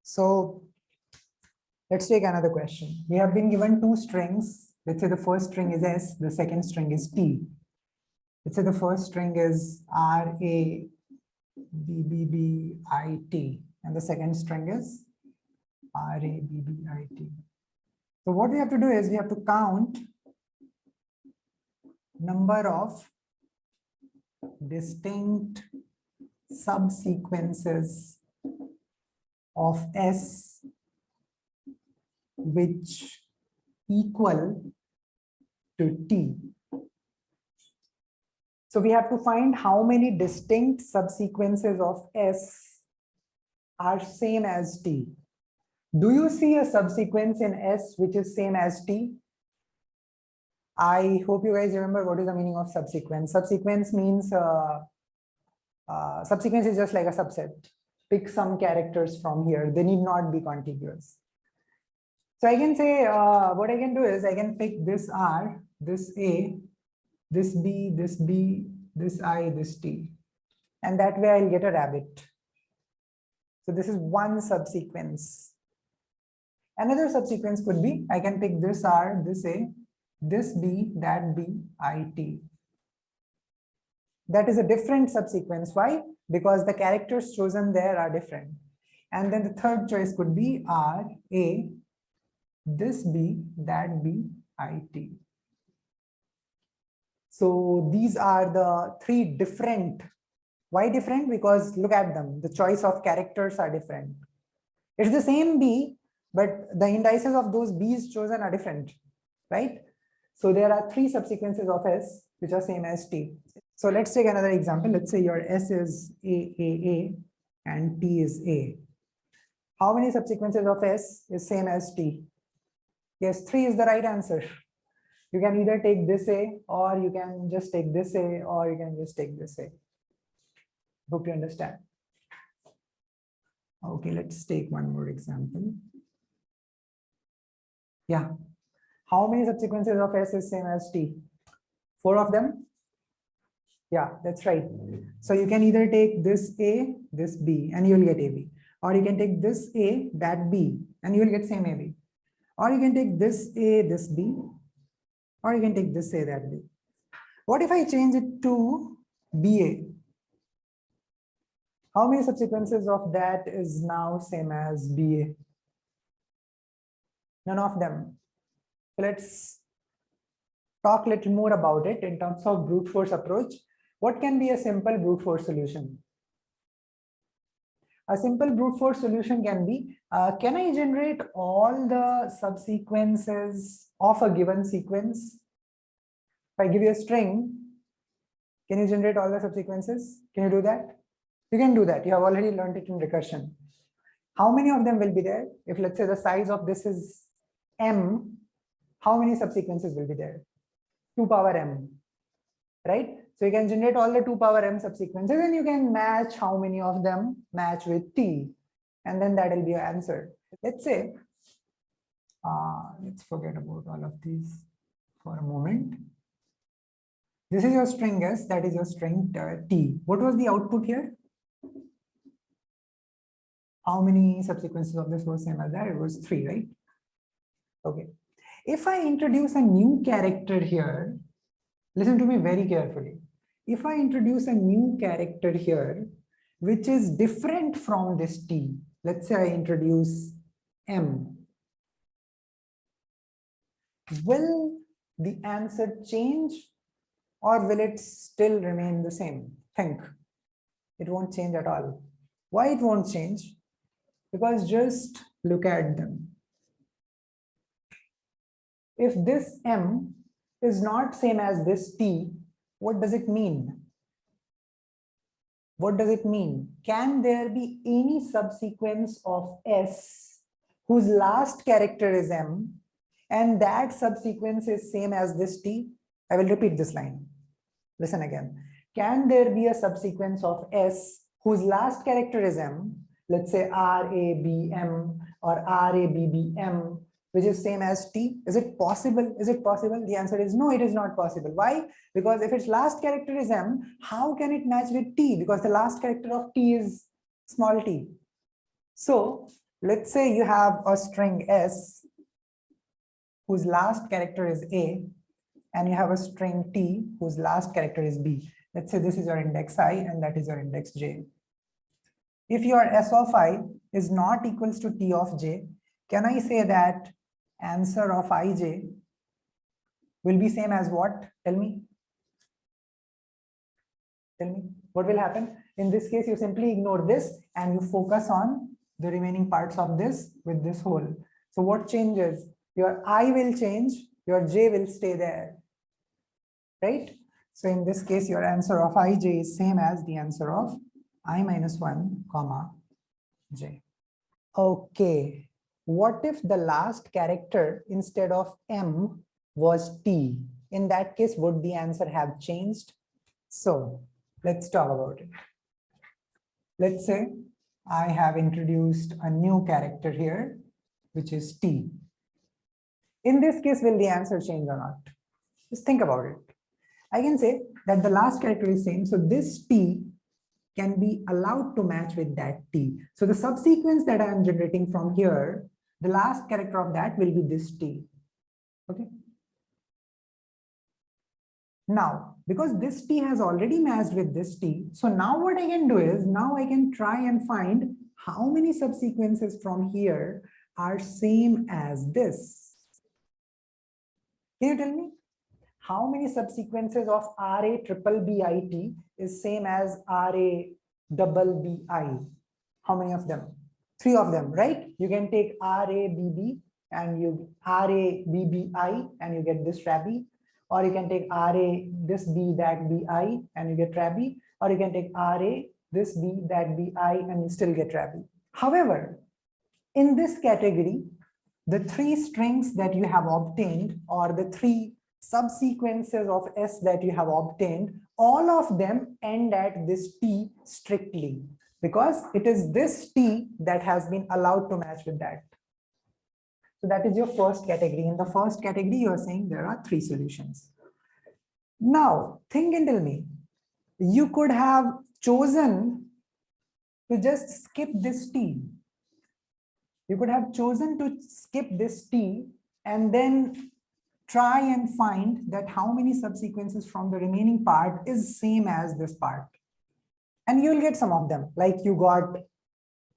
So let's take another question. We have been given two strings. Let's say the first string is S, the second string is T. Let's say the first string is R, A, B, B, B, I, T, and the second string is R, A, B, B, I, T. So what we have to do is we have to count number of distinct subsequences of S which equal to T. So we have to find how many distinct subsequences of S are same as T. Do you see a subsequence in S which is same as T? I hope you guys remember what is the meaning of subsequence. Subsequence means subsequence is just like a subset. Pick some characters from here. They need not be contiguous. So I can say what I can do is I can pick this R, this A, this B, this B, this I, this T. And that way I'll get a rabbit. So this is one subsequence. Another subsequence could be I can pick this R, this A, this B, that B, I, T. That is a different subsequence. Why? Because the characters chosen there are different. And then the third choice could be R, A, this B, that B, I, T. So these are the three different. Why different? Because look at them. The choice of characters are different. It's the same B, but the indices of those B's chosen are different, right? So there are three subsequences of S which are same as T. So let's take another example. Let's say your S is A, and T is A. How many subsequences of S is same as T? Yes, 3 is the right answer. You can either take this A, or you can just take this A, or you can just take this A. Hope you understand. Okay, let's take one more example. Yeah. How many subsequences of S is same as T? 4 of them? Yeah, that's right. So you can either take this A, this B, and you'll get AB. Or you can take this A, that B, and you'll get same AB. Or you can take this A, this B, or you can take this A, that B. What if I change it to BA? How many subsequences of that is now same as BA? None of them. Let's talk a little more about it in terms of brute force approach. What can be a simple brute force solution? A simple brute force solution can be, can I generate all the subsequences of a given sequence? If I give you a string, can you generate all the subsequences? Can you do that? You can do that. You have already learned it in recursion. How many of them will be there? If let's say the size of this is M, how many subsequences will be there? 2 power M, right? So you can generate all the 2 power M subsequences and you can match how many of them match with T. And then that will be your answer. Let's say, let's forget about all of these for a moment. This is your string S, that is your string T. What was the output here? How many subsequences of this was same as that? It was 3, right? Okay. If I introduce a new character here, listen to me very carefully. If I introduce a new character here, which is different from this T, let's say I introduce M, will the answer change or will it still remain the same? Think. It won't change at all. Why it won't change? Because just look at them. If this M is not same as this T, what does it mean? What does it mean? Can there be any subsequence of S whose last character is M and that subsequence is same as this T? I will repeat this line. Listen again. Can there be a subsequence of S whose last character is M? Let's say RABM or RABBM, which is same as T. Is it possible? Is it possible? The answer is no, it is not possible. Why? Because if its last character is M, how can it match with T? Because the last character of T is small t. So let's say you have a string S whose last character is A, and you have a string T whose last character is B. Let's say this is your index I and that is your index J. If your S of I is not equals to T of J, can I say that answer of Ij will be same as what? Tell me. Tell me what will happen. In this case, you simply ignore this and you focus on the remaining parts of this with this whole. So what changes? Your I will change, your J will stay there, right? So in this case, your answer of Ij is same as the answer of I minus 1 comma J. Okay, what if the last character instead of M was T? In that case, would the answer have changed? So let's talk about it. Let's say I have introduced a new character here, which is T. In this case, will the answer change or not? Just think about it. I can say that the last character is same. So this T can be allowed to match with that T. So the subsequence that I am generating from here, the last character of that will be this T. Okay. Now, because this T has already matched with this T, so now what I can do is, now I can try and find how many subsequences from here are same as this. Can you tell me? How many subsequences of RA triple BIT is same as RA double BI? How many of them? 3 of them, right? You can take RABB and you RABBI and you get this RABI, or you can take RA this B that BI and you get RABI, or you can take RA this B that BI and you still get RABI. However, in this category, the 3 strings that you have obtained, or the 3 subsequences of S that you have obtained, all of them end at this T strictly, because it is this T that has been allowed to match with that. So that is your first category. In the first category, you are saying there are 3 solutions. Now, think and tell me, you could have chosen to just skip this T. You could have chosen to skip this T and then try and find that how many subsequences from the remaining part is same as this part. And you'll get some of them, like you got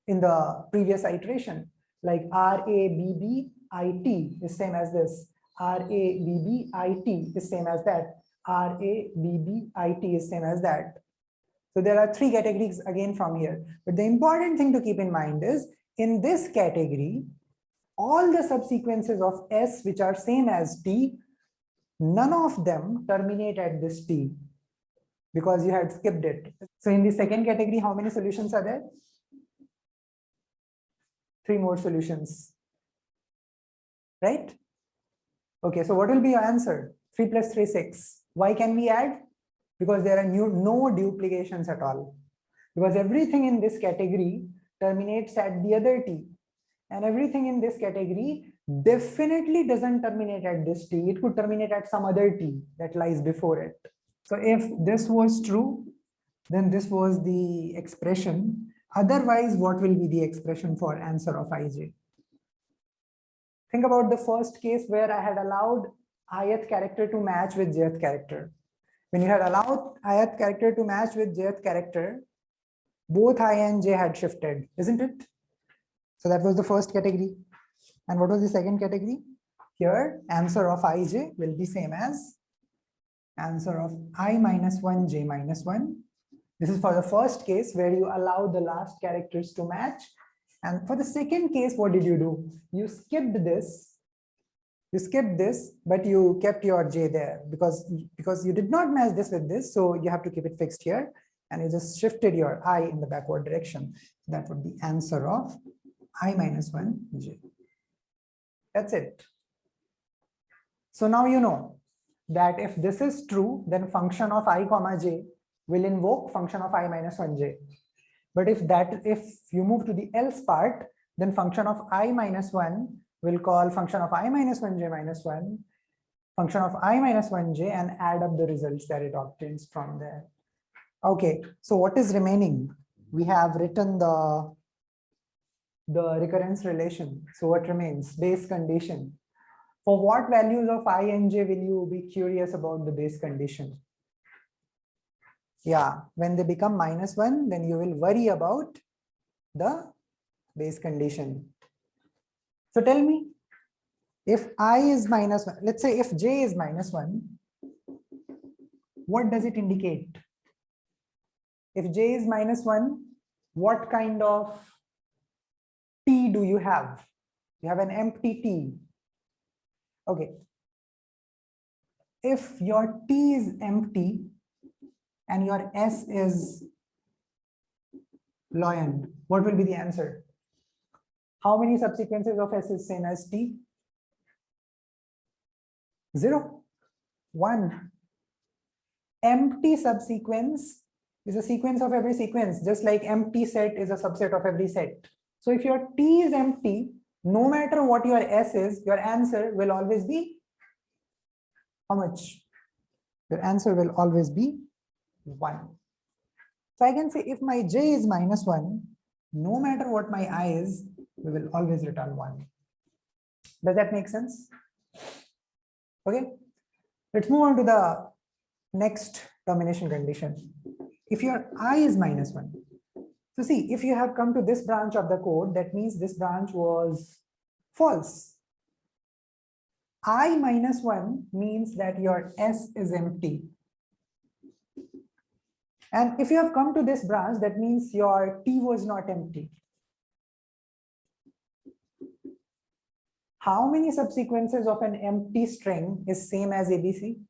in the previous iteration, like RABBIT is same as this, RABBIT is same as that, RABBIT is same as that. So there are 3 categories again from here. But the important thing to keep in mind is, in this category, all the subsequences of S which are same as T, none of them terminate at this T because you had skipped it. So in the second category, how many solutions are there? 3 more solutions, right? Okay, so what will be your answer? 3 plus 3, 6. Why can we add? Because there are no duplications at all. Because everything in this category terminates at the other T. And everything in this category definitely doesn't terminate at this T. It could terminate at some other T that lies before it. So if this was true, then this was the expression. Otherwise, what will be the expression for answer of Ij? Think about the first case where I had allowed ith character to match with jth character. When you had allowed ith character to match with jth character, both I and j had shifted, isn't it? So that was the first category. And what was the second category? Here, answer of Ij will be same as answer of I minus 1, j minus 1. This is for the first case where you allow the last characters to match. And for the second case, what did you do? You skipped this. You skipped this, but you kept your j there because you did not match this with this. So you have to keep it fixed here. And you just shifted your I in the backward direction. That would be answer of I minus 1 j. That's it. So now you know that if this is true, then function of I comma j will invoke function of I minus 1 j. But if you move to the else part, then function of I minus 1 will call function of I minus 1 j minus 1, function of I minus 1 j, and add up the results that it obtains from there. Okay, so what is remaining? We have written the the recurrence relation. So what remains? Base condition. For what values of I and j will you be curious about the base condition? Yeah, when they become -1, then you will worry about the base condition. So tell me, if I is -1, let's say if j is -1, what does it indicate? If j is -1, what kind of t do you have? You have an empty t. Okay. If your t is empty and your s is Loyal, what will be the answer? How many subsequences of S is same as T? 0, 1. Empty subsequence is a sequence of every sequence, just like empty set is a subset of every set. So if your T is empty, no matter what your S is, your answer will always be how much? Your answer will always be 1. So I can say if my j is -1, no matter what my I is, we will always return 1. Does that make sense? Okay, let's move on to the next termination condition. If your I is -1, so see, if you have come to this branch of the code, that means this branch was false. I -1 means that your S is empty. And if you have come to this branch, that means your T was not empty. How many subsequences of an empty string is same as ABC?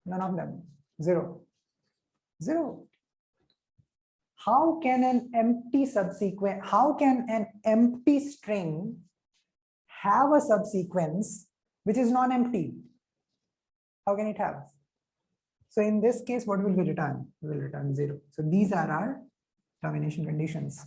None of them. 0. 0. How can an empty string have a subsequence which is non-empty? How can it have? So in this case, what will we return? We will return 0. So these are our termination conditions.